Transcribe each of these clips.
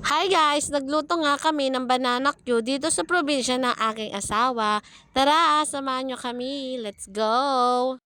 Hi guys! Nagluto nga kami ng banana Q dito sa probinsya ng aking asawa. Tara, samahan nyo kami. Let's go!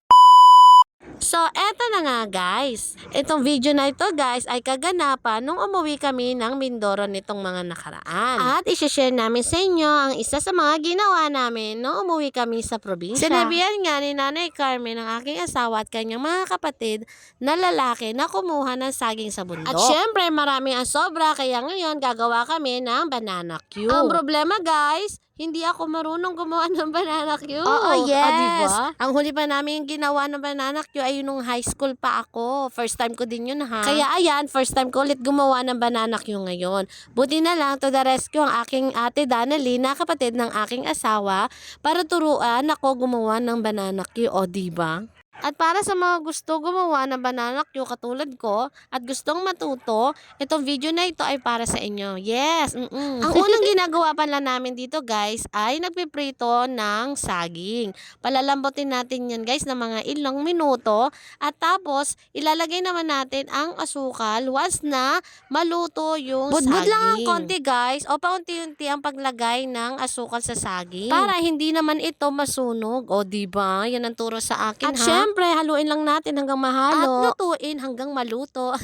So, eto na nga guys. Itong video na ito guys ay kaganapan nung umuwi kami ng Mindoro nitong mga nakaraan. At isishare namin sa inyo ang isa sa mga ginawa namin nung umuwi kami sa probinsya. Sinabihan nga ni Nanay Carmen ang aking asawa at kanyang mga kapatid na lalaki na kumuha ng saging sa bundok. At syempre marami ang sobra kaya ngayon gagawa kami ng banana Q. Ang problema guys, hindi ako marunong gumawa ng banana Q. Oo, yes. Diba? Ang huli pa namin ginawa ng banana Q ay nung high school pa ako. First time ko din yun ha. Kaya ayan, first time ko ulit gumawa ng banana Q ngayon. Buti na lang to the rescue ang aking ate Danely na kapatid ng aking asawa para turuan ako gumawa ng banana Q. O diba? At para sa mga gusto gumawa ng banana Q katulad ko at gustong matuto, itong video na ito ay para sa inyo. Yes! Ang unang ginagawa pala namin dito guys ay nagpiprito ng saging. Palalambutin natin yan guys ng mga ilang minuto at tapos ilalagay naman natin ang asukal once na maluto yung saging. Budbud lang ang konti guys o paunti-unti ang paglagay ng asukal sa saging para hindi naman ito masunog. O diba? Yan ang turo sa akin at syempre, haluin lang natin hanggang mahalo. At lutuin hanggang maluto.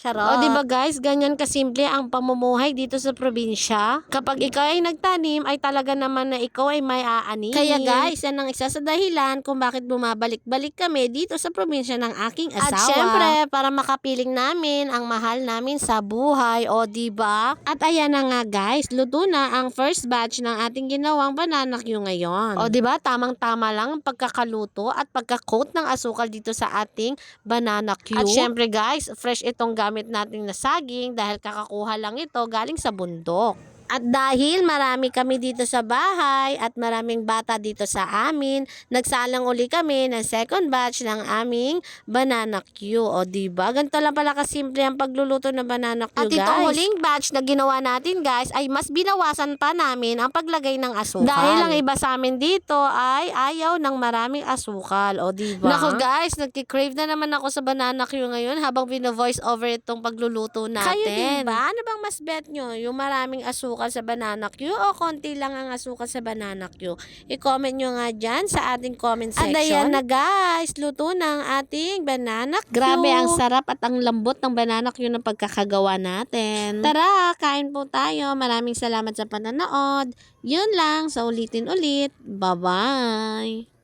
Charot. O diba guys, ganyan kasimple ang pamumuhay dito sa probinsya. Kapag ikaw ay nagtanim, ay talaga naman na ikaw ay may aanin. Kaya guys, yan ang isa sa dahilan kung bakit bumabalik-balik kami dito sa probinsya ng aking asawa. At syempre, para makapiling namin ang mahal namin sa buhay. O diba? At ayan na nga guys, luto na ang first batch ng ating ginawang banana Q ngayon. O diba, tamang-tama lang ang pagkakaluto at pagka-coat ng asukal dito sa ating banana Q. At syempre guys, fresh itong gamit natin na saging dahil kakakuha lang ito galing sa bundok. At dahil marami kami dito sa bahay at maraming bata dito sa amin, nagsalang uli kami ng second batch ng aming banana Q. O diba? Ganito lang pala kasimple ang pagluluto ng banana Q guys. At itong huling batch na ginawa natin guys ay mas binawasan pa namin ang paglagay ng asukal. Dahil ang iba sa amin dito ay ayaw ng maraming asukal. O diba? Naku guys, nagki-crave na naman ako sa banana Q ngayon habang bino-voice over itong pagluluto natin. Kayo diba? Ano bang mas bet nyo? Yung maraming asukal sa banana Q o konti lang ang asukal sa banana Q? I-comment nyo nga dyan sa ating comment section. At ayan na guys, luto na ang ating banana Q. Grabe ang sarap at ang lambot ng banana Q ng pagkakagawa natin. Tara, kain po tayo. Maraming salamat sa panonood. Yun lang, sa ulitin ulit. Bye-bye!